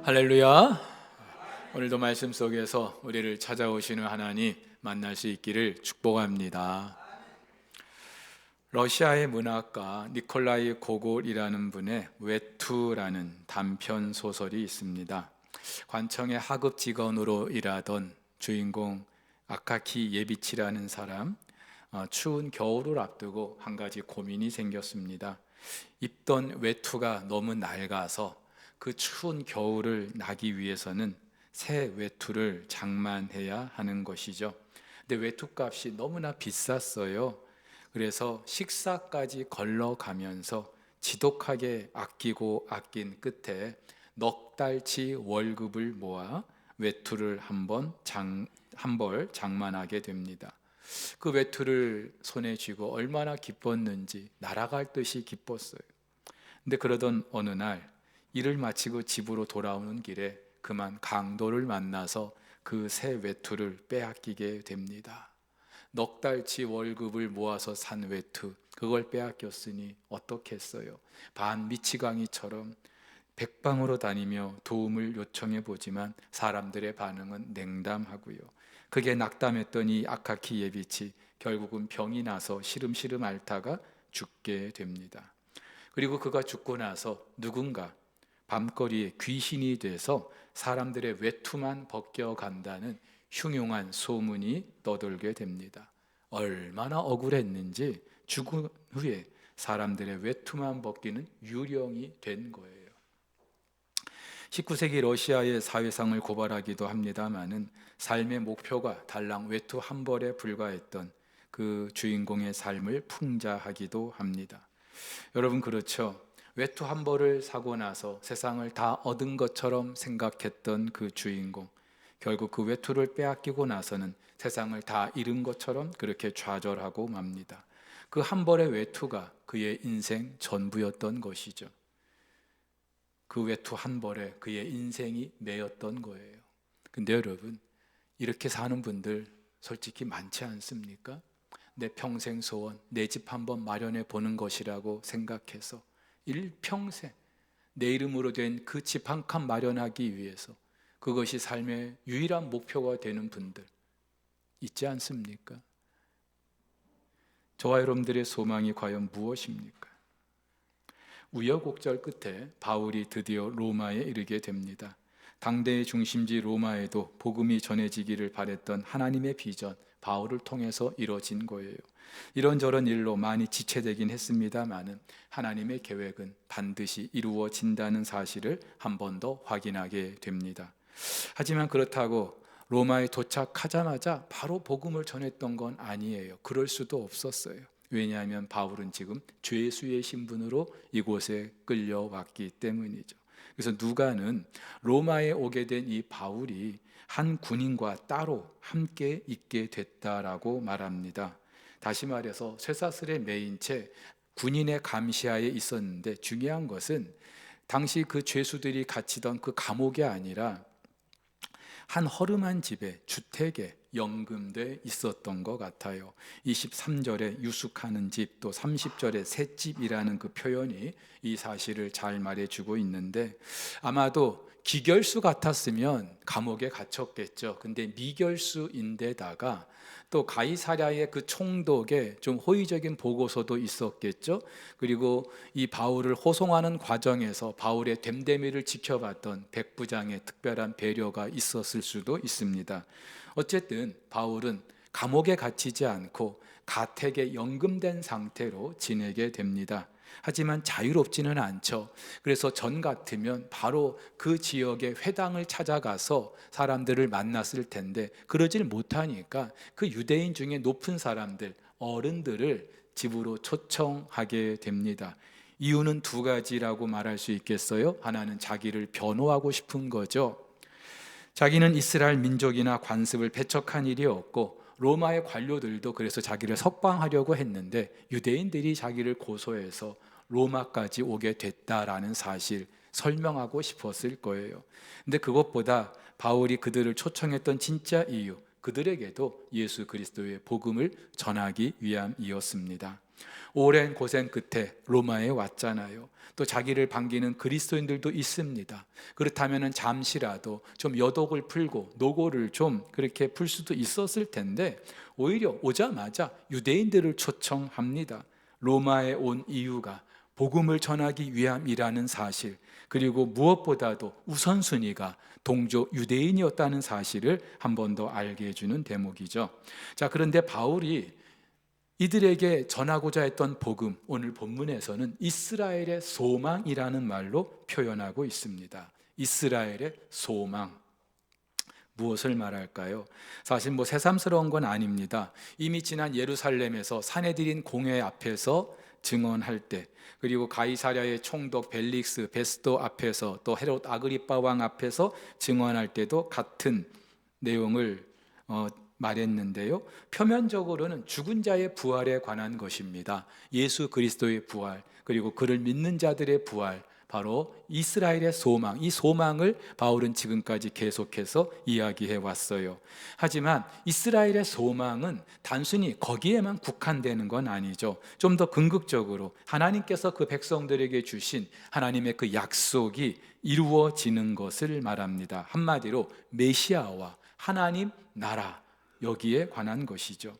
할렐루야. 오늘도 말씀 속에서 우리를 찾아오시는 하나님 만날 수 있기를 축복합니다. 러시아의 문학가 니콜라이 고골이라는 분의 외투라는 단편 소설이 있습니다. 관청의 하급 직원으로 일하던 주인공 아카키 예비치라는 사람, 추운 겨울을 앞두고 한 가지 고민이 생겼습니다. 입던 외투가 너무 낡아서 그 추운 겨울을 나기 위해서는 새 외투를 장만해야 하는 것이죠. 근데 외투값이 너무나 비쌌어요. 그래서 식사까지 걸러가면서 지독하게 아끼고 아낀 끝에 넉 달치 월급을 모아 외투를 한 벌 장만하게 됩니다. 그 외투를 손에 쥐고 얼마나 기뻤는지 날아갈 듯이 기뻤어요. 근데 그러던 어느 날 일을 마치고 집으로 돌아오는 길에 그만 강도를 만나서 그 새 외투를 빼앗기게 됩니다. 넉 달치 월급을 모아서 산 외투, 그걸 빼앗겼으니 어떻겠어요? 반 미치광이처럼 백방으로 다니며 도움을 요청해 보지만 사람들의 반응은 냉담하고요. 그게 낙담했던 이 아카키 예비치 결국은 병이 나서 시름시름 앓다가 죽게 됩니다. 그리고 그가 죽고 나서 누군가 밤거리에 귀신이 돼서 사람들의 외투만 벗겨간다는 흉흉한 소문이 떠돌게 됩니다. 얼마나 억울했는지 죽은 후에 사람들의 외투만 벗기는 유령이 된 거예요. 19세기 러시아의 사회상을 고발하기도 합니다마는 삶의 목표가 달랑 외투 한 벌에 불과했던 그 주인공의 삶을 풍자하기도 합니다. 여러분, 그렇죠? 외투 한 벌을 사고 나서 세상을 다 얻은 것처럼 생각했던 그 주인공, 결국 그 외투를 빼앗기고 나서는 세상을 다 잃은 것처럼 그렇게 좌절하고 맙니다. 그 한 벌의 외투가 그의 인생 전부였던 것이죠. 그 외투 한 벌에 그의 인생이 매였던 거예요. 근데 여러분, 이렇게 사는 분들 솔직히 많지 않습니까? 내 평생 소원, 내 집 한번 마련해 보는 것이라고 생각해서 일평생 내 이름으로 된 그 집 한 칸 마련하기 위해서 그것이 삶의 유일한 목표가 되는 분들 있지 않습니까? 저와 여러분들의 소망이 과연 무엇입니까? 우여곡절 끝에 바울이 드디어 로마에 이르게 됩니다. 당대의 중심지 로마에도 복음이 전해지기를 바랬던 하나님의 비전, 바울을 통해서 이루어진 거예요. 이런저런 일로 많이 지체되긴 했습니다마는 하나님의 계획은 반드시 이루어진다는 사실을 한 번 더 확인하게 됩니다. 하지만 그렇다고 로마에 도착하자마자 바로 복음을 전했던 건 아니에요. 그럴 수도 없었어요. 왜냐하면 바울은 지금 죄수의 신분으로 이곳에 끌려왔기 때문이죠. 그래서 누가는 로마에 오게 된 이 바울이 한 군인과 따로 함께 있게 됐다라고 말합니다. 다시 말해서 쇠사슬에 매인 채 군인의 감시하에 있었는데, 중요한 것은 당시 그 죄수들이 갇히던 그 감옥이 아니라 한 허름한 집에, 주택에 연금돼 있었던 것 같아요. 23절에 유숙하는 집, 또 30절에 셋집이라는 그 표현이 이 사실을 잘 말해주고 있는데, 아마도 기결수 같았으면 감옥에 갇혔겠죠. 근데 미결수인데다가 또 가이사랴의 그 총독의 좀 호의적인 보고서도 있었겠죠. 그리고 이 바울을 호송하는 과정에서 바울의 됨됨이를 지켜봤던 백부장의 특별한 배려가 있었을 수도 있습니다. 어쨌든 바울은 감옥에 갇히지 않고 가택에 연금된 상태로 지내게 됩니다. 하지만 자유롭지는 않죠. 그래서 전 같으면 바로 그 지역의 회당을 찾아가서 사람들을 만났을 텐데, 그러질 못하니까 그 유대인 중에 높은 사람들, 어른들을 집으로 초청하게 됩니다. 이유는 두 가지라고 말할 수 있겠어요. 하나는 자기를 변호하고 싶은 거죠. 자기는 이스라엘 민족이나 관습을 배척한 일이 없고, 로마의 관료들도 그래서 자기를 석방하려고 했는데 유대인들이 자기를 고소해서 로마까지 오게 됐다라는 사실 설명하고 싶었을 거예요. 근데 그것보다 바울이 그들을 초청했던 진짜 이유, 그들에게도 예수 그리스도의 복음을 전하기 위함이었습니다. 오랜 고생 끝에 로마에 왔잖아요. 또 자기를 반기는 그리스도인들도 있습니다. 그렇다면 잠시라도 좀 여독을 풀고 노고를 좀 그렇게 풀 수도 있었을 텐데 오히려 오자마자 유대인들을 초청합니다. 로마에 온 이유가 복음을 전하기 위함이라는 사실, 그리고 무엇보다도 우선순위가 동족 유대인이었다는 사실을 한 번 더 알게 해주는 대목이죠. 자, 그런데 바울이 이들에게 전하고자 했던 복음, 오늘 본문에서는 이스라엘의 소망이라는 말로 표현하고 있습니다. 이스라엘의 소망. 무엇을 말할까요? 사실 새삼스러운 건 아닙니다. 이미 지난 예루살렘에서 사내들인 공회 앞에서 증언할 때, 그리고 가이사랴의 총독 벨릭스 베스도 앞에서, 또 헤롯 아그리빠 왕 앞에서 증언할 때도 같은 내용을 말했는데요. 표면적으로는 죽은 자의 부활에 관한 것입니다. 예수 그리스도의 부활, 그리고 그를 믿는 자들의 부활, 바로 이스라엘의 소망, 이 소망을 바울은 지금까지 계속해서 이야기해 왔어요. 하지만 이스라엘의 소망은 단순히 거기에만 국한되는 건 아니죠. 좀 더 궁극적으로 하나님께서 그 백성들에게 주신 하나님의 그 약속이 이루어지는 것을 말합니다. 한마디로 메시아와 하나님 나라, 여기에 관한 것이죠.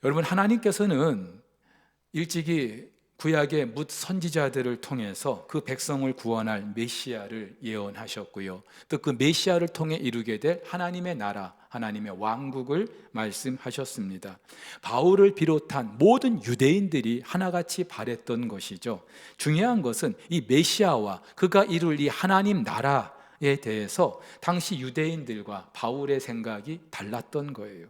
여러분, 하나님께서는 일찍이 구약의 뭇 선지자들을 통해서 그 백성을 구원할 메시아를 예언하셨고요. 또 그 메시아를 통해 이루게 될 하나님의 나라, 하나님의 왕국을 말씀하셨습니다. 바울을 비롯한 모든 유대인들이 하나같이 바랬던 것이죠. 중요한 것은 이 메시아와 그가 이룰 이 하나님 나라에 대해서 당시 유대인들과 바울의 생각이 달랐던 거예요.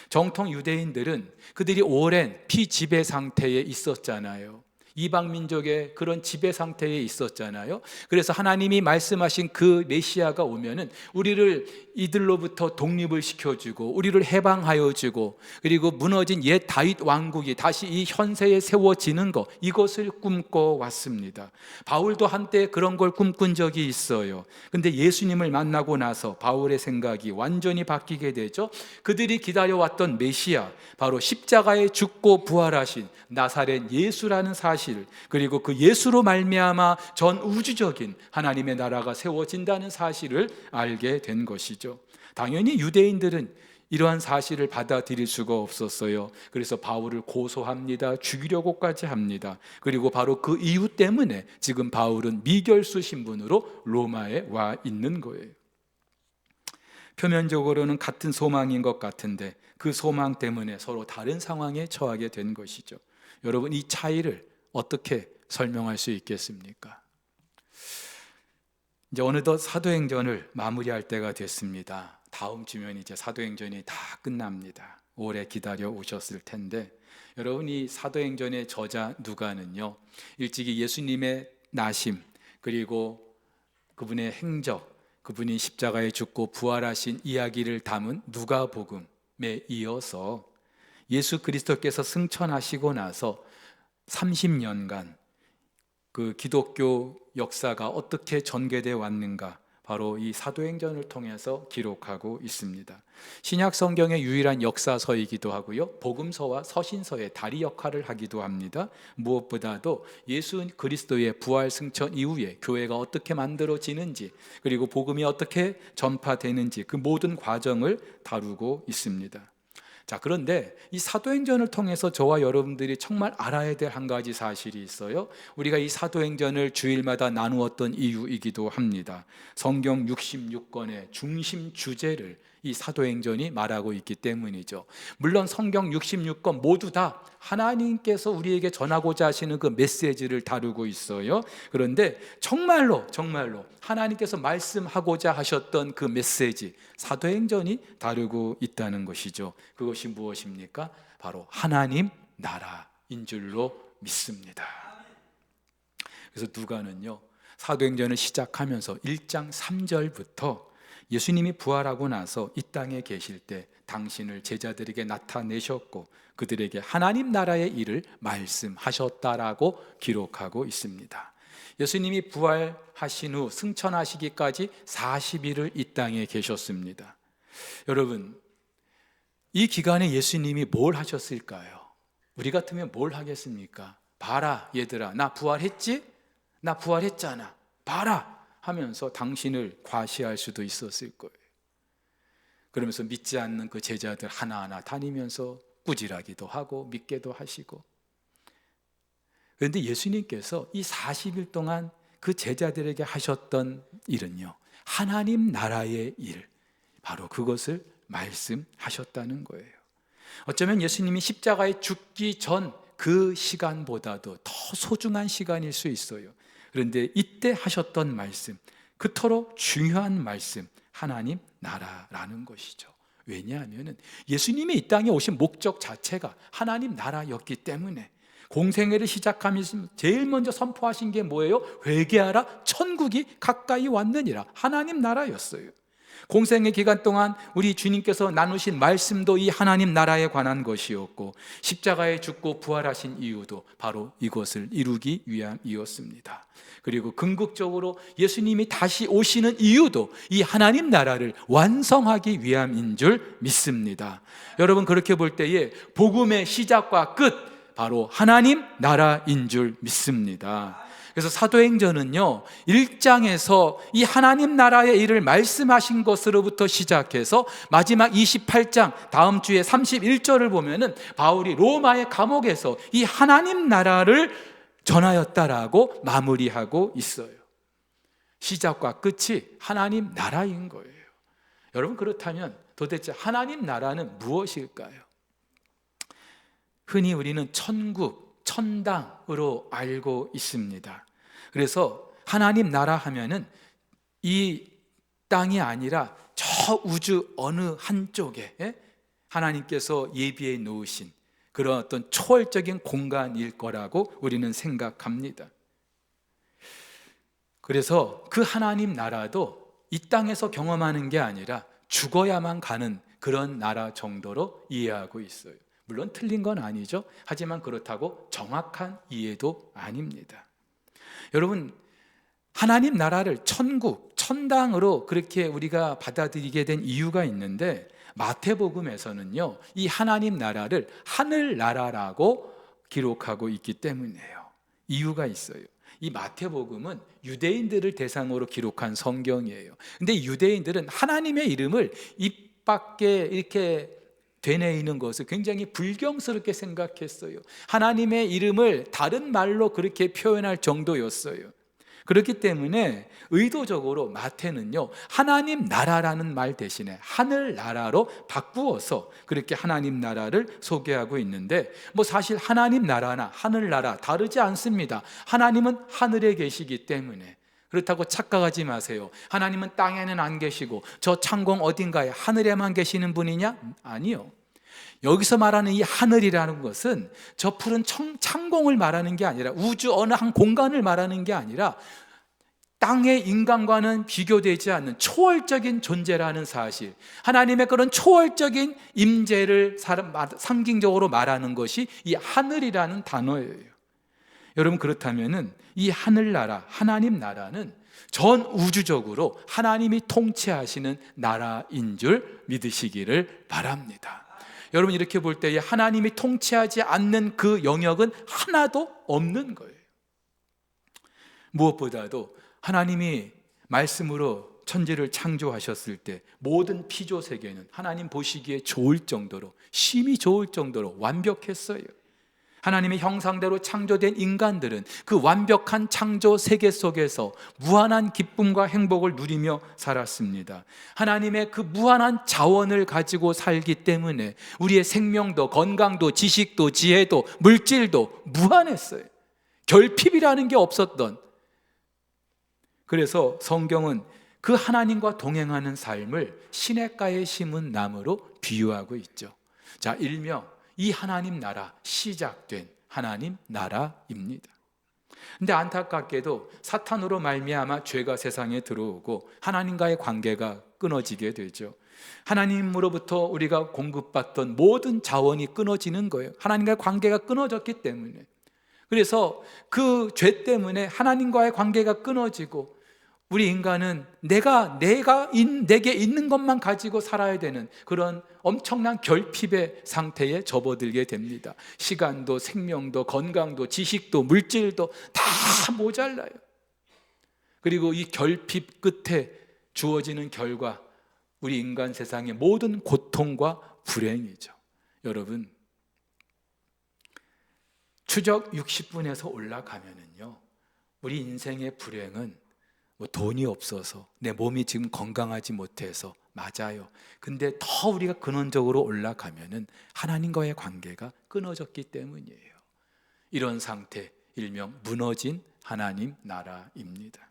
정통 유대인들은 그들이 오랜 피지배 상태에 있었잖아요. 이방 민족의 그런 지배 상태에 있었잖아요. 그래서 하나님이 말씀하신 그 메시아가 오면은 우리를 이들로부터 독립을 시켜주고 우리를 해방하여 주고, 그리고 무너진 옛 다윗 왕국이 다시 이 현세에 세워지는 것, 이것을 꿈꿔왔습니다. 바울도 한때 그런 걸 꿈꾼 적이 있어요. 근데 예수님을 만나고 나서 바울의 생각이 완전히 바뀌게 되죠. 그들이 기다려왔던 메시아, 바로 십자가에 죽고 부활하신 나사렛 예수라는 사실, 그리고 그 예수로 말미암아 전 우주적인 하나님의 나라가 세워진다는 사실을 알게 된 것이죠. 당연히 유대인들은 이러한 사실을 받아들일 수가 없었어요. 그래서 바울을 고소합니다. 죽이려고까지 합니다. 그리고 바로 그 이유 때문에 지금 바울은 미결수 신분으로 로마에 와 있는 거예요. 표면적으로는 같은 소망인 것 같은데 그 소망 때문에 서로 다른 상황에 처하게 된 것이죠. 여러분, 이 차이를 어떻게 설명할 수 있겠습니까? 이제 어느덧 사도행전을 마무리할 때가 됐습니다. 다음 주면 이제 사도행전이 다 끝납니다. 오래 기다려 오셨을 텐데, 여러분, 이 사도행전의 저자 누가는요, 일찍이 예수님의 나심, 그리고 그분의 행적, 그분이 십자가에 죽고 부활하신 이야기를 담은 누가복음에 이어서 예수 그리스도께서 승천하시고 나서 30년간 그 기독교 역사가 어떻게 전개되어 왔는가, 바로 이 사도행전을 통해서 기록하고 있습니다. 신약 성경의 유일한 역사서이기도 하고요, 복음서와 서신서의 다리 역할을 하기도 합니다. 무엇보다도 예수 그리스도의 부활 승천 이후에 교회가 어떻게 만들어지는지, 그리고 복음이 어떻게 전파되는지, 그 모든 과정을 다루고 있습니다. 자, 그런데 이 사도행전을 통해서 저와 여러분들이 정말 알아야 될 한 가지 사실이 있어요. 우리가 이 사도행전을 주일마다 나누었던 이유이기도 합니다. 성경 66권의 중심 주제를 이 사도행전이 말하고 있기 때문이죠. 물론 성경 66권 모두 다 하나님께서 우리에게 전하고자 하시는 그 메시지를 다루고 있어요. 그런데 정말로 하나님께서 말씀하고자 하셨던 그 메시지, 사도행전이 다루고 있다는 것이죠. 그것이 무엇입니까? 바로 하나님 나라인 줄로 믿습니다. 그래서 누가는요, 사도행전을 시작하면서 1장 3절부터 예수님이 부활하고 나서 이 땅에 계실 때 당신을 제자들에게 나타내셨고 그들에게 하나님 나라의 일을 말씀하셨다라고 기록하고 있습니다. 예수님이 부활하신 후 승천하시기까지 40일을 이 땅에 계셨습니다. 여러분, 이 기간에 예수님이 뭘 하셨을까요? 우리 같으면 뭘 하겠습니까? 봐라 얘들아, 나 부활했지? 나 부활했잖아, 봐라 하면서 당신을 과시할 수도 있었을 거예요. 그러면서 믿지 않는 그 제자들 하나하나 다니면서 꾸지라기도 하고 믿게도 하시고. 그런데 예수님께서 이 40일 동안 그 제자들에게 하셨던 일은요, 하나님 나라의 일, 바로 그것을 말씀하셨다는 거예요. 어쩌면 예수님이 십자가에 죽기 전 그 시간보다도 더 소중한 시간일 수 있어요. 그런데 이때 하셨던 말씀, 그토록 중요한 말씀, 하나님 나라라는 것이죠. 왜냐하면 예수님이 이 땅에 오신 목적 자체가 하나님 나라였기 때문에 공생애를 시작하면서 제일 먼저 선포하신 게 뭐예요? 회개하라, 천국이 가까이 왔느니라. 하나님 나라였어요. 공생의 기간 동안 우리 주님께서 나누신 말씀도 이 하나님 나라에 관한 것이었고, 십자가에 죽고 부활하신 이유도 바로 이것을 이루기 위함이었습니다. 그리고 궁극적으로 예수님이 다시 오시는 이유도 이 하나님 나라를 완성하기 위함인 줄 믿습니다. 여러분, 그렇게 볼 때에 복음의 시작과 끝, 바로 하나님 나라인 줄 믿습니다. 그래서 사도행전은요, 1장에서 이 하나님 나라의 일을 말씀하신 것으로부터 시작해서 마지막 28장 다음 주에 31절을 보면은 바울이 로마의 감옥에서 이 하나님 나라를 전하였다라고 마무리하고 있어요. 시작과 끝이 하나님 나라인 거예요. 여러분, 그렇다면 도대체 하나님 나라는 무엇일까요? 흔히 우리는 천국, 천당으로 알고 있습니다. 그래서 하나님 나라 하면은 이 땅이 아니라 저 우주 어느 한쪽에 하나님께서 예비해 놓으신 그런 어떤 초월적인 공간일 거라고 우리는 생각합니다. 그래서 그 하나님 나라도 이 땅에서 경험하는 게 아니라 죽어야만 가는 그런 나라 정도로 이해하고 있어요. 물론 틀린 건 아니죠. 하지만 그렇다고 정확한 이해도 아닙니다. 여러분, 하나님 나라를 천국, 천당으로 그렇게 우리가 받아들이게 된 이유가 있는데, 마태복음에서는요, 이 하나님 나라를 하늘나라라고 기록하고 있기 때문이에요. 이유가 있어요. 이 마태복음은 유대인들을 대상으로 기록한 성경이에요. 근데 유대인들은 하나님의 이름을 입 밖에 이렇게 되뇌이는 것을 굉장히 불경스럽게 생각했어요. 하나님의 이름을 다른 말로 그렇게 표현할 정도였어요. 그렇기 때문에 의도적으로 마태는요, 하나님 나라라는 말 대신에 하늘나라로 바꾸어서 그렇게 하나님 나라를 소개하고 있는데, 사실 하나님 나라나 하늘나라 다르지 않습니다. 하나님은 하늘에 계시기 때문에. 그렇다고 착각하지 마세요. 하나님은 땅에는 안 계시고 저 창공 어딘가에 하늘에만 계시는 분이냐? 아니요. 여기서 말하는 이 하늘이라는 것은 저 푸른 창공을 말하는 게 아니라, 우주 어느 한 공간을 말하는 게 아니라 땅의 인간과는 비교되지 않는 초월적인 존재라는 사실, 하나님의 그런 초월적인 임재를 상징적으로 말하는 것이 이 하늘이라는 단어예요. 여러분, 그렇다면은 이 하늘나라, 하나님 나라는 전 우주적으로 하나님이 통치하시는 나라인 줄 믿으시기를 바랍니다. 여러분, 이렇게 볼 때 하나님이 통치하지 않는 그 영역은 하나도 없는 거예요. 무엇보다도 하나님이 말씀으로 천지를 창조하셨을 때 모든 피조 세계는 하나님 보시기에 좋을 정도로, 심히 좋을 정도로 완벽했어요. 하나님의 형상대로 창조된 인간들은 그 완벽한 창조 세계 속에서 무한한 기쁨과 행복을 누리며 살았습니다. 하나님의 그 무한한 자원을 가지고 살기 때문에 우리의 생명도, 건강도, 지식도, 지혜도, 물질도 무한했어요. 결핍이라는 게 없었던. 그래서 성경은 그 하나님과 동행하는 삶을 시냇가에 심은 나무로 비유하고 있죠. 자, 일명 이 하나님 나라, 시작된 하나님 나라입니다. 근데 안타깝게도 사탄으로 말미암아 죄가 세상에 들어오고 하나님과의 관계가 끊어지게 되죠. 하나님으로부터 우리가 공급받던 모든 자원이 끊어지는 거예요. 하나님과의 관계가 끊어졌기 때문에. 그래서 그 죄 때문에 하나님과의 관계가 끊어지고 우리 인간은 내게 있는 것만 가지고 살아야 되는 그런 엄청난 결핍의 상태에 접어들게 됩니다. 시간도 생명도 건강도 지식도 물질도 다 모자라요. 그리고 이 결핍 끝에 주어지는 결과, 우리 인간 세상의 모든 고통과 불행이죠. 여러분, 추적 60분에서 올라가면은요, 우리 인생의 불행은 돈이 없어서, 내 몸이 지금 건강하지 못해서, 맞아요. 근데 더 우리가 근원적으로 올라가면은 하나님과의 관계가 끊어졌기 때문이에요. 이런 상태, 일명 무너진 하나님 나라입니다.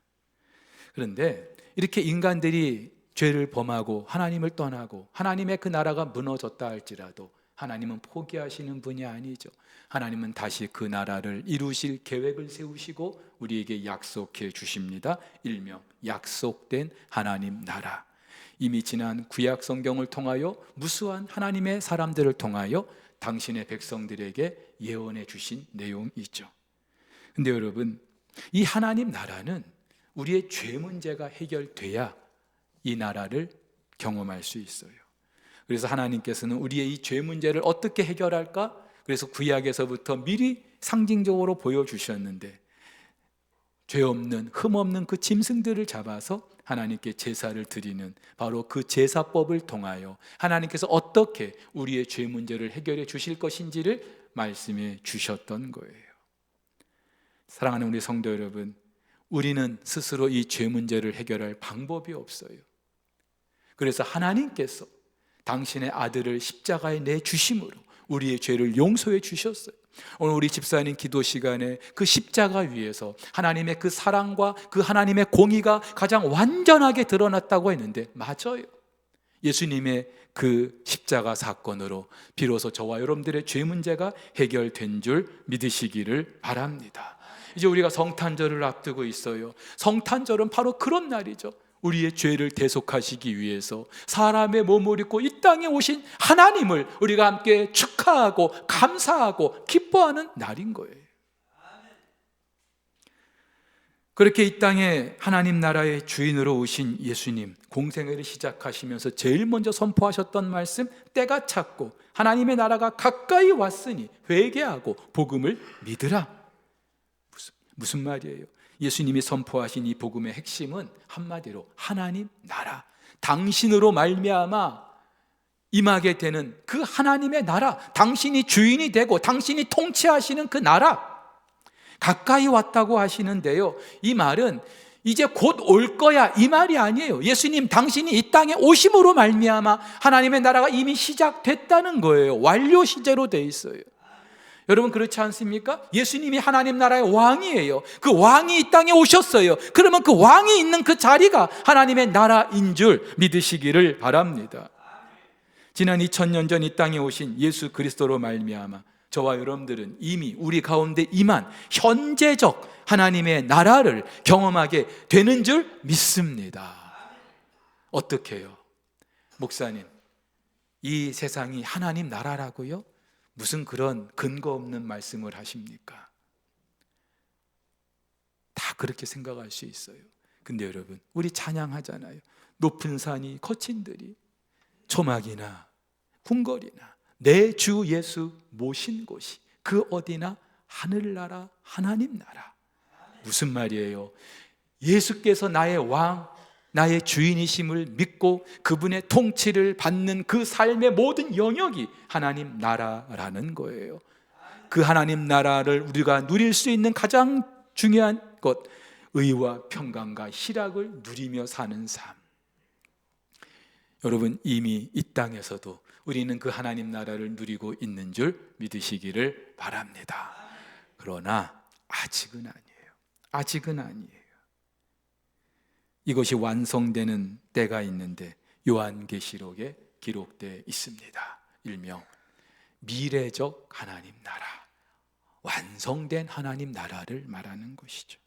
그런데 이렇게 인간들이 죄를 범하고 하나님을 떠나고 하나님의 그 나라가 무너졌다 할지라도 하나님은 포기하시는 분이 아니죠. 하나님은 다시 그 나라를 이루실 계획을 세우시고 우리에게 약속해 주십니다. 일명 약속된 하나님 나라. 이미 지난 구약 성경을 통하여 무수한 하나님의 사람들을 통하여 당신의 백성들에게 예언해 주신 내용이죠. 근데 여러분, 이 하나님 나라는 우리의 죄 문제가 해결돼야 이 나라를 경험할 수 있어요. 그래서 하나님께서는 우리의 이 죄 문제를 어떻게 해결할까? 그래서 구약에서부터 미리 상징적으로 보여주셨는데, 죄 없는 흠 없는 그 짐승들을 잡아서 하나님께 제사를 드리는 바로 그 제사법을 통하여 하나님께서 어떻게 우리의 죄 문제를 해결해 주실 것인지를 말씀해 주셨던 거예요. 사랑하는 우리 성도 여러분, 우리는 스스로 이 죄 문제를 해결할 방법이 없어요. 그래서 하나님께서 당신의 아들을 십자가에 내주심으로 우리의 죄를 용서해 주셨어요. 오늘 우리 집사님 기도 시간에 그 십자가 위에서 하나님의 그 사랑과 그 하나님의 공의가 가장 완전하게 드러났다고 했는데, 맞아요. 예수님의 그 십자가 사건으로 비로소 저와 여러분들의 죄 문제가 해결된 줄 믿으시기를 바랍니다. 이제 우리가 성탄절을 앞두고 있어요. 성탄절은 바로 그런 날이죠. 우리의 죄를 대속하시기 위해서 사람의 몸을 입고 이 땅에 오신 하나님을 우리가 함께 축하하고 감사하고 기뻐하는 날인 거예요. 그렇게 이 땅에 하나님 나라의 주인으로 오신 예수님, 공생애를 시작하시면서 제일 먼저 선포하셨던 말씀, 때가 찼고 하나님의 나라가 가까이 왔으니 회개하고 복음을 믿으라. 무슨 말이에요? 예수님이 선포하신 이 복음의 핵심은 한마디로 하나님 나라, 당신으로 말미암아 임하게 되는 그 하나님의 나라, 당신이 주인이 되고 당신이 통치하시는 그 나라 가까이 왔다고 하시는데요, 이 말은 이제 곧 올 거야 이 말이 아니에요. 예수님 당신이 이 땅에 오심으로 말미암아 하나님의 나라가 이미 시작됐다는 거예요. 완료 시제로 돼 있어요. 여러분, 그렇지 않습니까? 예수님이 하나님 나라의 왕이에요. 그 왕이 이 땅에 오셨어요. 그러면 그 왕이 있는 그 자리가 하나님의 나라인 줄 믿으시기를 바랍니다. 지난 2000년 전 이 땅에 오신 예수 그리스도로 말미암아 저와 여러분들은 이미 우리 가운데 임한 현재적 하나님의 나라를 경험하게 되는 줄 믿습니다. 어떻게 해요? 목사님, 이 세상이 하나님 나라라고요? 무슨 그런 근거 없는 말씀을 하십니까? 다 그렇게 생각할 수 있어요. 근데 여러분, 우리 찬양하잖아요. 높은 산이 거친 들이 초막이나 궁궐이나 내 주 예수 모신 곳이 그 어디나 하늘나라 하나님 나라. 무슨 말이에요? 예수께서 나의 왕, 나의 주인이심을 믿고 그분의 통치를 받는 그 삶의 모든 영역이 하나님 나라라는 거예요. 그 하나님 나라를 우리가 누릴 수 있는 가장 중요한 것, 의와 평강과 희락을 누리며 사는 삶. 여러분, 이미 이 땅에서도 우리는 그 하나님 나라를 누리고 있는 줄 믿으시기를 바랍니다. 그러나 아직은 아니에요. 아직은 아니에요. 이것이 완성되는 때가 있는데 요한계시록에 기록되어 있습니다. 일명 미래적 하나님 나라, 완성된 하나님 나라를 말하는 것이죠.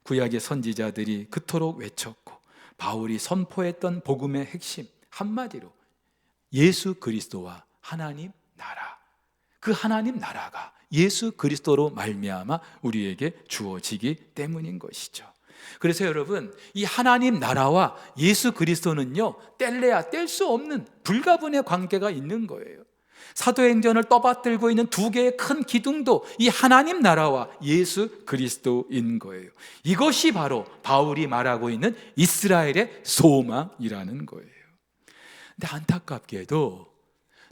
구약의 선지자들이 그토록 외쳤고 바울이 선포했던 복음의 핵심, 한마디로 예수 그리스도와 하나님 나라, 그 하나님 나라가 예수 그리스도로 말미암아 우리에게 주어지기 때문인 것이죠. 그래서 여러분, 이 하나님 나라와 예수 그리스도는요, 뗄래야 뗄 수 없는 불가분의 관계가 있는 거예요. 사도행전을 떠받들고 있는 두 개의 큰 기둥도 이 하나님 나라와 예수 그리스도인 거예요. 이것이 바로 바울이 말하고 있는 이스라엘의 소망이라는 거예요. 근데 안타깝게도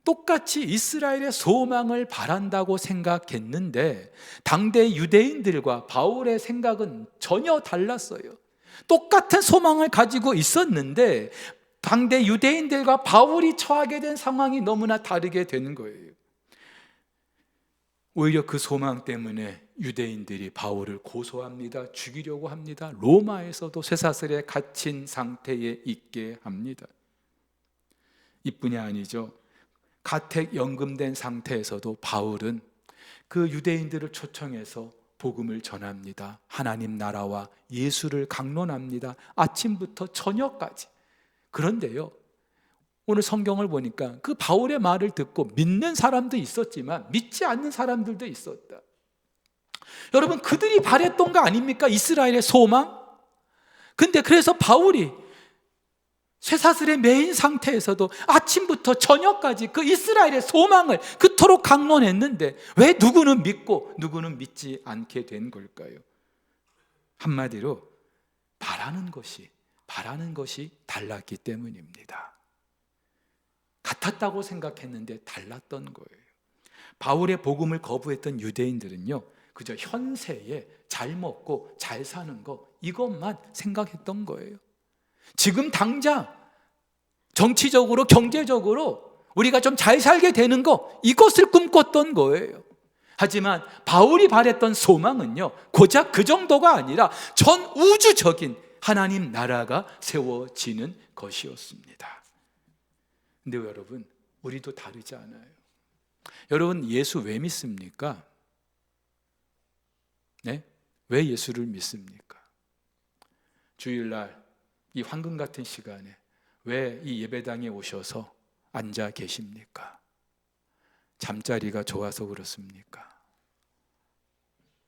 똑같이 이스라엘의 소망을 바란다고 생각했는데 당대 유대인들과 바울의 생각은 전혀 달랐어요. 똑같은 소망을 가지고 있었는데 당대 유대인들과 바울이 처하게 된 상황이 너무나 다르게 되는 거예요. 오히려 그 소망 때문에 유대인들이 바울을 고소합니다. 죽이려고 합니다. 로마에서도 쇠사슬에 갇힌 상태에 있게 합니다. 이뿐이 아니죠. 가택 연금된 상태에서도 바울은 그 유대인들을 초청해서 복음을 전합니다. 하나님 나라와 예수를 강론합니다. 아침부터 저녁까지. 그런데요, 오늘 성경을 보니까 그 바울의 말을 듣고 믿는 사람도 있었지만 믿지 않는 사람들도 있었다. 여러분, 그들이 바랬던 거 아닙니까? 이스라엘의 소망? 근데 그래서 바울이 쇠사슬에 매인 상태에서도 아침부터 저녁까지 그 이스라엘의 소망을 그토록 강론했는데 왜 누구는 믿고 누구는 믿지 않게 된 걸까요? 한마디로 바라는 것이 달랐기 때문입니다. 같았다고 생각했는데 달랐던 거예요. 바울의 복음을 거부했던 유대인들은요, 그저 현세에 잘 먹고 잘 사는 거 이것만 생각했던 거예요. 지금 당장 정치적으로 경제적으로 우리가 좀 잘 살게 되는 거, 이것을 꿈꿨던 거예요. 하지만 바울이 바랬던 소망은요, 고작 그 정도가 아니라 전 우주적인 하나님 나라가 세워지는 것이었습니다. 근데 여러분, 우리도 다르지 않아요. 여러분, 예수 왜 믿습니까? 네? 왜 예수를 믿습니까? 주일날 이 황금 같은 시간에 왜 이 예배당에 오셔서 앉아 계십니까? 잠자리가 좋아서 그렇습니까?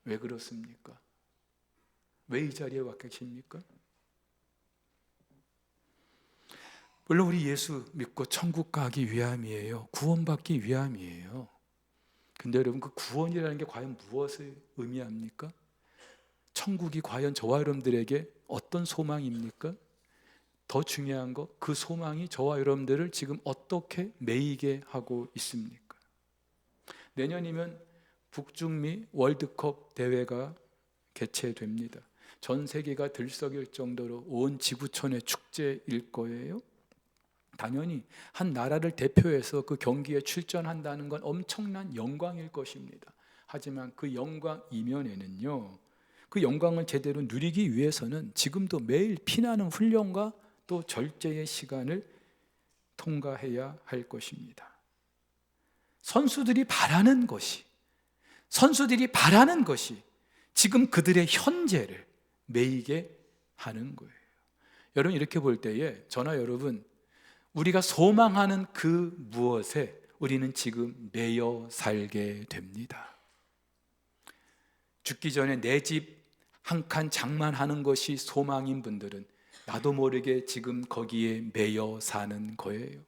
왜 그렇습니까? 왜 이 자리에 와 계십니까? 물론 우리 예수 믿고 천국 가기 위함이에요. 구원받기 위함이에요. 근데 여러분, 그 구원이라는 게 과연 무엇을 의미합니까? 천국이 과연 저와 여러분들에게 어떤 소망입니까? 더 중요한 거, 그 소망이 저와 여러분들을 지금 어떻게 매이게 하고 있습니까? 내년이면 북중미 월드컵 대회가 개최됩니다. 전 세계가 들썩일 정도로 온 지구촌의 축제일 거예요. 당연히 한 나라를 대표해서 그 경기에 출전한다는 건 엄청난 영광일 것입니다. 하지만 그 영광 이면에는요, 그 영광을 제대로 누리기 위해서는 지금도 매일 피나는 훈련과 또 절제의 시간을 통과해야 할 것입니다. 선수들이 바라는 것이 지금 그들의 현재를 매이게 하는 거예요. 여러분, 이렇게 볼 때에 저나 여러분, 우리가 소망하는 그 무엇에 우리는 지금 매여 살게 됩니다. 죽기 전에 내 집 한 칸 장만하는 것이 소망인 분들은 나도 모르게 지금 거기에 매여 사는 거예요.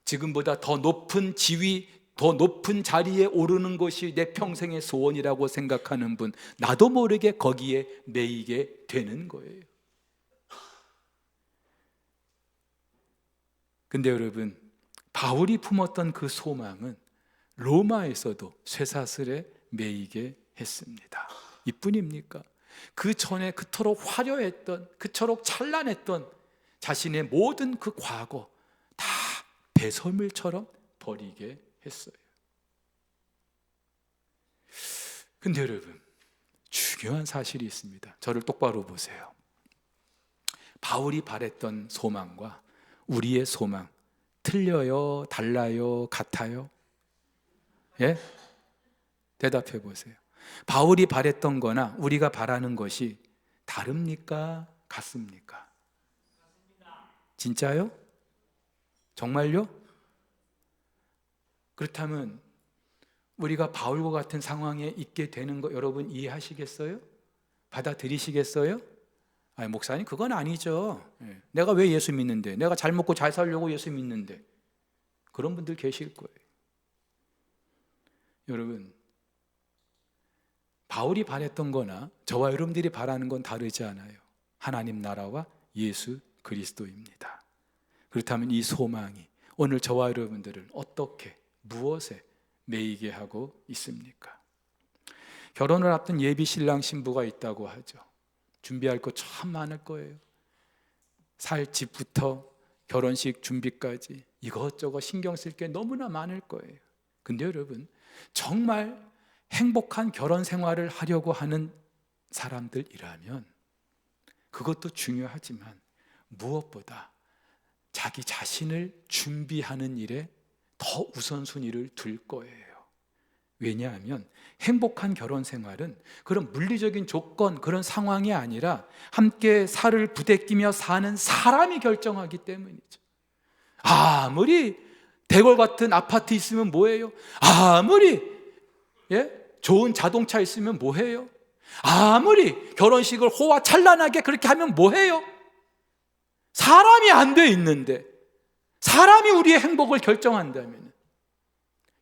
지금보다 더 높은 지위, 더 높은 자리에 오르는 것이 내 평생의 소원이라고 생각하는 분, 나도 모르게 거기에 매이게 되는 거예요. 근데 여러분, 바울이 품었던 그 소망은 로마에서도 쇠사슬에 매이게 했습니다. 이뿐입니까? 그 전에 그토록 화려했던, 그토록 찬란했던 자신의 모든 그 과거 다 배설물처럼 버리게 했어요. 근데 여러분, 중요한 사실이 있습니다. 저를 똑바로 보세요. 바울이 바랬던 소망과 우리의 소망 틀려요? 달라요? 같아요? 예? 대답해 보세요. 바울이 바랬던 거나 우리가 바라는 것이 다릅니까? 같습니까? 진짜요? 정말요? 그렇다면 우리가 바울과 같은 상황에 있게 되는 거 여러분 이해하시겠어요? 받아들이시겠어요? 아니, 목사님, 그건 아니죠. 내가 왜 예수 믿는데? 내가 잘 먹고 잘 살려고 예수 믿는데. 그런 분들 계실 거예요. 여러분, 바울이 바랬던 거나 저와 여러분들이 바라는 건 다르지 않아요. 하나님 나라와 예수 그리스도입니다. 그렇다면 이 소망이 오늘 저와 여러분들을 어떻게, 무엇에 매이게 하고 있습니까? 결혼을 앞둔 예비 신랑 신부가 있다고 하죠. 준비할 거 참 많을 거예요. 살 집부터 결혼식 준비까지 이것저것 신경 쓸 게 너무나 많을 거예요. 근데 여러분, 정말 행복한 결혼 생활을 하려고 하는 사람들이라면 그것도 중요하지만 무엇보다 자기 자신을 준비하는 일에 더 우선순위를 둘 거예요. 왜냐하면 행복한 결혼 생활은 그런 물리적인 조건, 그런 상황이 아니라 함께 살을 부대끼며 사는 사람이 결정하기 때문이죠. 아무리 대궐 같은 아파트 있으면 뭐해요? 아무리 좋은 자동차 있으면 뭐해요? 아무리 결혼식을 호화찬란하게 그렇게 하면 뭐해요? 사람이 안 돼 있는데, 사람이 우리의 행복을 결정한다면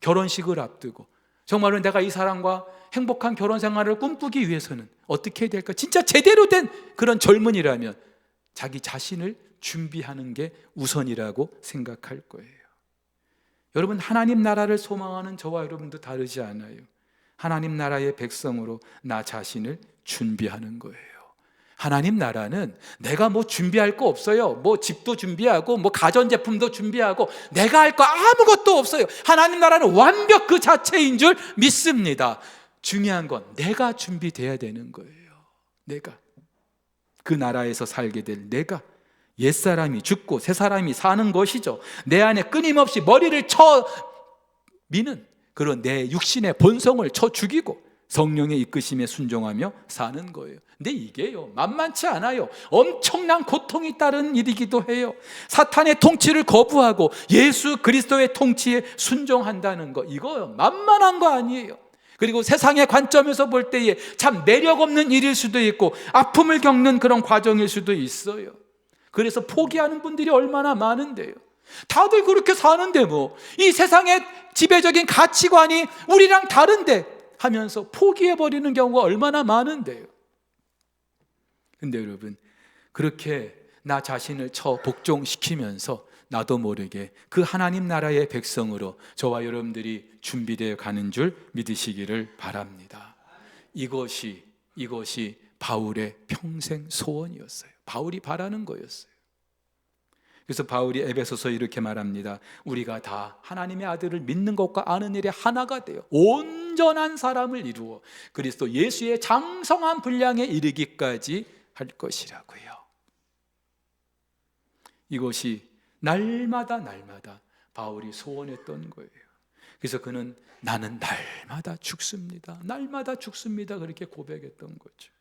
결혼식을 앞두고 정말로 내가 이 사람과 행복한 결혼 생활을 꿈꾸기 위해서는 어떻게 해야 될까? 진짜 제대로 된 그런 젊은이라면 자기 자신을 준비하는 게 우선이라고 생각할 거예요. 여러분, 하나님 나라를 소망하는 저와 여러분도 다르지 않아요. 하나님 나라의 백성으로 나 자신을 준비하는 거예요. 하나님 나라는 내가 뭐 준비할 거 없어요. 뭐 집도 준비하고 뭐 가전제품도 준비하고 내가 할 거 아무것도 없어요. 하나님 나라는 완벽 그 자체인 줄 믿습니다. 중요한 건 내가 준비돼야 되는 거예요. 내가 그 나라에서 살게 될 내가, 옛사람이 죽고 새사람이 사는 것이죠. 내 안에 끊임없이 머리를 쳐 미는 그런 내 육신의 본성을 쳐 죽이고 성령의 이끄심에 순종하며 사는 거예요. 근데 이게요, 만만치 않아요. 엄청난 고통이 따른 일이기도 해요. 사탄의 통치를 거부하고 예수 그리스도의 통치에 순종한다는 거, 이거 만만한 거 아니에요. 그리고 세상의 관점에서 볼 때에 참 매력 없는 일일 수도 있고 아픔을 겪는 그런 과정일 수도 있어요. 그래서 포기하는 분들이 얼마나 많은데요. 다들 그렇게 사는데 뭐 이 세상의 지배적인 가치관이 우리랑 다른데 하면서 포기해버리는 경우가 얼마나 많은데요. 근데 여러분, 그렇게 나 자신을 복종시키면서 나도 모르게 그 하나님 나라의 백성으로 저와 여러분들이 준비되어 가는 줄 믿으시기를 바랍니다. 이것이 바울의 평생 소원이었어요. 바울이 바라는 거였어요. 그래서 바울이 에베소서 이렇게 말합니다. 우리가 다 하나님의 아들을 믿는 것과 아는 일에 하나가 되어 온전한 사람을 이루어 그리스도 예수의 장성한 분량에 이르기까지 할 것이라고요. 이것이 날마다 바울이 소원했던 거예요. 그래서 그는 나는 날마다 죽습니다. 날마다 죽습니다. 그렇게 고백했던 거죠.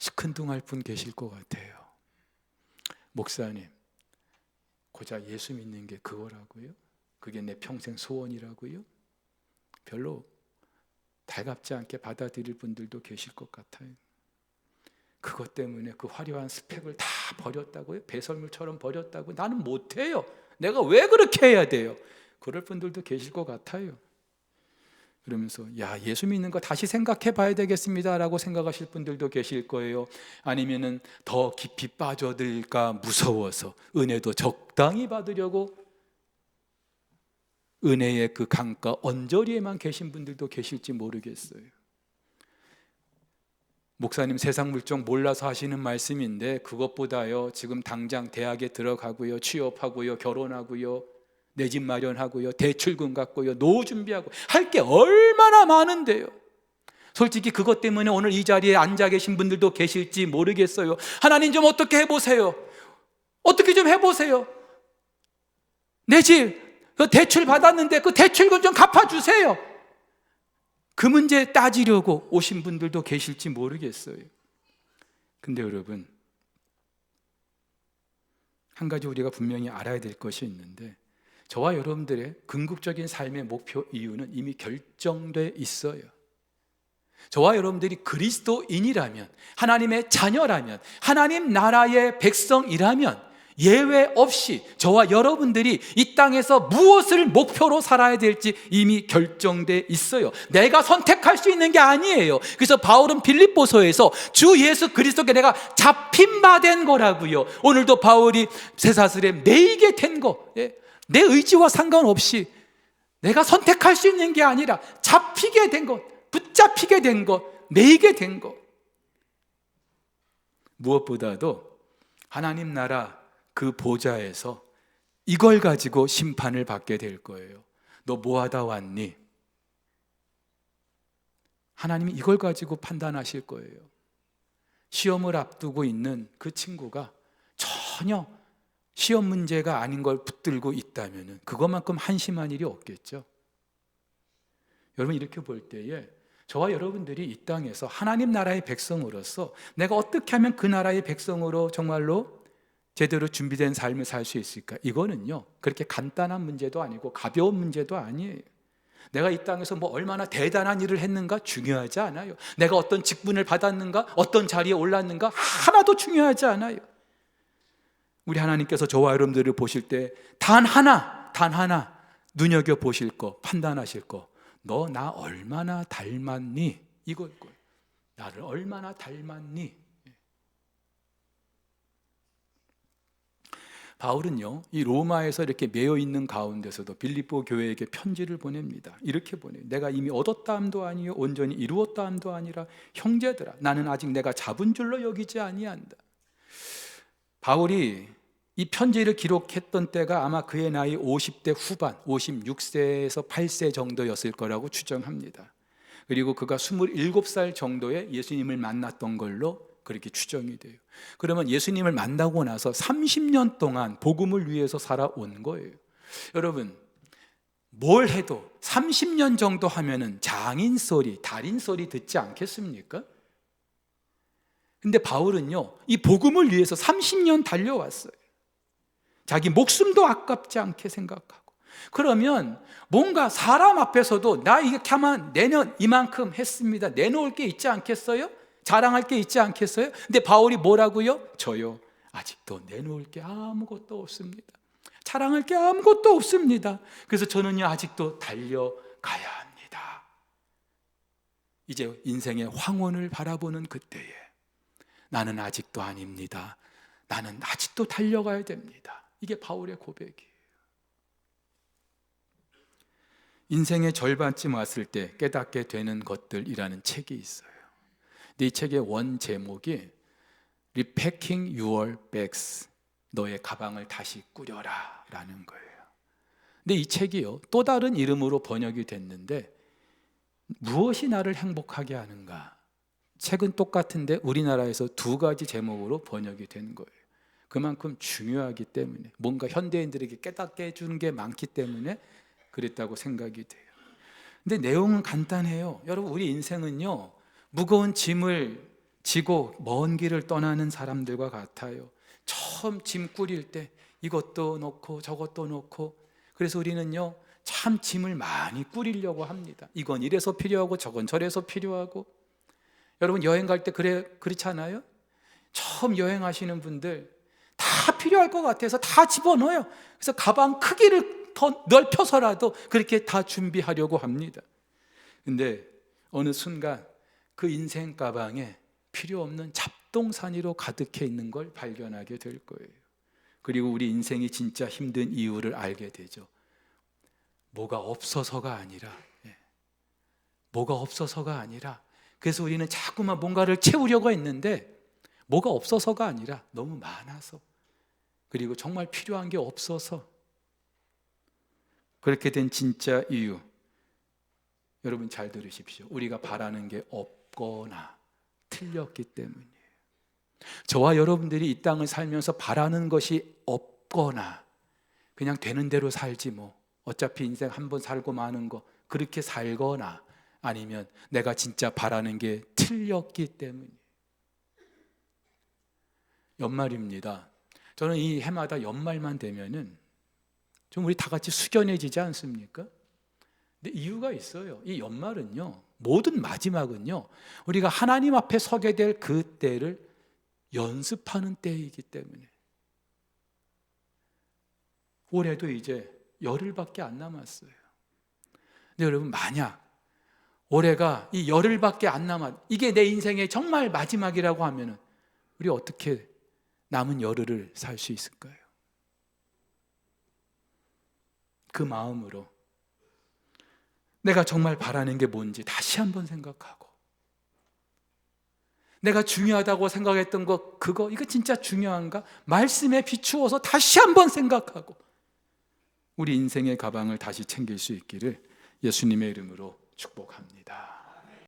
시큰둥할 분 계실 것 같아요. 목사님, 고작 예수 믿는 게 그거라고요? 그게 내 평생 소원이라고요? 별로 달갑지 않게 받아들일 분들도 계실 것 같아요. 그것 때문에 그 화려한 스펙을 다 버렸다고요? 배설물처럼 버렸다고요? 나는 못해요. 내가 왜 그렇게 해야 돼요? 그럴 분들도 계실 것 같아요. 그러면서 예수 믿는 거 다시 생각해 봐야 되겠습니다 라고 생각하실 분들도 계실 거예요. 아니면은 더 깊이 빠져들까 무서워서 은혜도 적당히 받으려고 은혜의 그 강가 언저리에만 계신 분들도 계실지 모르겠어요. 목사님, 세상 물정 몰라서 하시는 말씀인데 그것보다요, 지금 당장 대학에 들어가고요, 취업하고요, 결혼하고요, 내 집 마련하고요, 대출금 갚고요, 노후 준비하고 할 게 얼마나 많은데요. 솔직히 그것 때문에 오늘 이 자리에 앉아 계신 분들도 계실지 모르겠어요. 하나님 좀 어떻게 해보세요. 어떻게 좀 해보세요. 내 집 대출 받았는데 그 대출금 좀 갚아주세요. 그 문제 따지려고 오신 분들도 계실지 모르겠어요. 근데 여러분, 한 가지 우리가 분명히 알아야 될 것이 있는데, 저와 여러분들의 궁극적인 삶의 목표 이유는 이미 결정돼 있어요. 저와 여러분들이 그리스도인이라면, 하나님의 자녀라면, 하나님 나라의 백성이라면 예외 없이 저와 여러분들이 이 땅에서 무엇을 목표로 살아야 될지 이미 결정돼 있어요. 내가 선택할 수 있는 게 아니에요. 그래서 바울은 빌립보서에서 주 예수 그리스도께 내가 잡힌 바 된 거라고요. 오늘도 바울이 쇠사슬에 매이게 된 거, 내 의지와 상관없이 내가 선택할 수 있는 게 아니라 잡히게 된 것, 붙잡히게 된 것, 매이게 된 것. 무엇보다도 하나님 나라 그 보좌에서 이걸 가지고 심판을 받게 될 거예요. 너 뭐 하다 왔니? 하나님이 이걸 가지고 판단하실 거예요. 시험을 앞두고 있는 그 친구가 전혀 시험 문제가 아닌 걸 붙들고 있다면 그것만큼 한심한 일이 없겠죠. 여러분, 이렇게 볼 때에 저와 여러분들이 이 땅에서 하나님 나라의 백성으로서 내가 어떻게 하면 그 나라의 백성으로 정말로 제대로 준비된 삶을 살 수 있을까? 이거는요, 그렇게 간단한 문제도 아니고 가벼운 문제도 아니에요. 내가 이 땅에서 뭐 얼마나 대단한 일을 했는가 중요하지 않아요. 내가 어떤 직분을 받았는가, 어떤 자리에 올랐는가 하나도 중요하지 않아요. 우리 하나님께서 저와 여러분들을 보실 때 단 하나 눈여겨보실 거, 판단하실 거, 너 나 얼마나 닮았니? 이걸 거예요. 나를 얼마나 닮았니? 바울은요, 이 로마에서 이렇게 매여 있는 가운데서도 빌립보 교회에게 편지를 보냅니다. 이렇게 보내요. 내가 이미 얻었다 함도 아니요 온전히 이루었다 함도 아니라 형제들아, 나는 아직 내가 잡은 줄로 여기지 아니한다. 바울이 이 편지를 기록했던 때가 아마 그의 나이 50대 후반, 56세에서 8세 정도였을 거라고 추정합니다. 그리고 그가 27살 정도에 예수님을 만났던 걸로 그렇게 추정이 돼요. 그러면 예수님을 만나고 나서 30년 동안 복음을 위해서 살아온 거예요. 여러분, 뭘 해도 30년 정도 하면은 장인 소리, 달인 소리 듣지 않겠습니까? 근데 바울은요, 이 복음을 위해서 30년 달려왔어요. 자기 목숨도 아깝지 않게 생각하고. 그러면 뭔가 사람 앞에서도 나 이렇게 하면 내년 이만큼 했습니다, 내놓을 게 있지 않겠어요? 자랑할 게 있지 않겠어요? 근데 바울이 뭐라고요? 저요, 아직도 내놓을 게 아무것도 없습니다. 자랑할 게 아무것도 없습니다. 그래서 저는요, 아직도 달려가야 합니다. 이제 인생의 황혼을 바라보는 그때에 나는 아직도 아닙니다. 나는 아직도 달려가야 됩니다. 이게 바울의 고백이에요. 인생의 절반쯤 왔을 때 깨닫게 되는 것들이라는 책이 있어요. 근데 이 책의 원 제목이 Repacking Your Bags, 너의 가방을 다시 꾸려라 라는 거예요. 근데 이 책이요, 또 다른 이름으로 번역이 됐는데 무엇이 나를 행복하게 하는가? 책은 똑같은데 우리나라에서 두 가지 제목으로 번역이 된 거예요. 그만큼 중요하기 때문에, 뭔가 현대인들에게 깨닫게 해주는 게 많기 때문에 그랬다고 생각이 돼요. 근데 내용은 간단해요. 여러분, 우리 인생은요, 무거운 짐을 지고 먼 길을 떠나는 사람들과 같아요. 처음 짐 꾸릴 때 이것도 넣고 저것도 넣고, 그래서 우리는요, 참 짐을 많이 꾸리려고 합니다. 이건 이래서 필요하고 저건 저래서 필요하고. 여러분, 여행 갈 때 그렇잖아요. 처음 여행하시는 분들 다 필요할 것 같아서 다 집어넣어요. 그래서 가방 크기를 더 넓혀서라도 그렇게 다 준비하려고 합니다. 근데 어느 순간 그 인생 가방에 필요 없는 잡동사니로 가득해 있는 걸 발견하게 될 거예요. 그리고 우리 인생이 진짜 힘든 이유를 알게 되죠. 뭐가 없어서가 아니라, 뭐가 없어서가 아니라, 그래서 우리는 자꾸만 뭔가를 채우려고 했는데 뭐가 없어서가 아니라 너무 많아서, 그리고 정말 필요한 게 없어서 그렇게 된 진짜 이유, 여러분 잘 들으십시오. 우리가 바라는 게 없거나 틀렸기 때문이에요. 저와 여러분들이 이 땅을 살면서 바라는 것이 없거나 그냥 되는 대로 살지 뭐 어차피 인생 한 번 살고 마는 거, 그렇게 살거나 아니면 내가 진짜 바라는 게 틀렸기 때문이에요. 연말입니다. 저는 이 해마다 연말만 되면은 좀 우리 다 같이 숙연해지지 않습니까? 근데 이유가 있어요. 이 연말은요, 모든 마지막은요, 우리가 하나님 앞에 서게 될 그 때를 연습하는 때이기 때문에. 올해도 이제 열흘밖에 안 남았어요. 근데 여러분, 만약 올해가 이 열흘밖에 안 이게 내 인생의 정말 마지막이라고 하면은 우리 어떻게 남은 열흘을 살 수 있을까요? 그 마음으로 내가 정말 바라는 게 뭔지 다시 한번 생각하고, 내가 중요하다고 생각했던 이거 진짜 중요한가? 말씀에 비추어서 다시 한번 생각하고 우리 인생의 가방을 다시 챙길 수 있기를 예수님의 이름으로 축복합니다.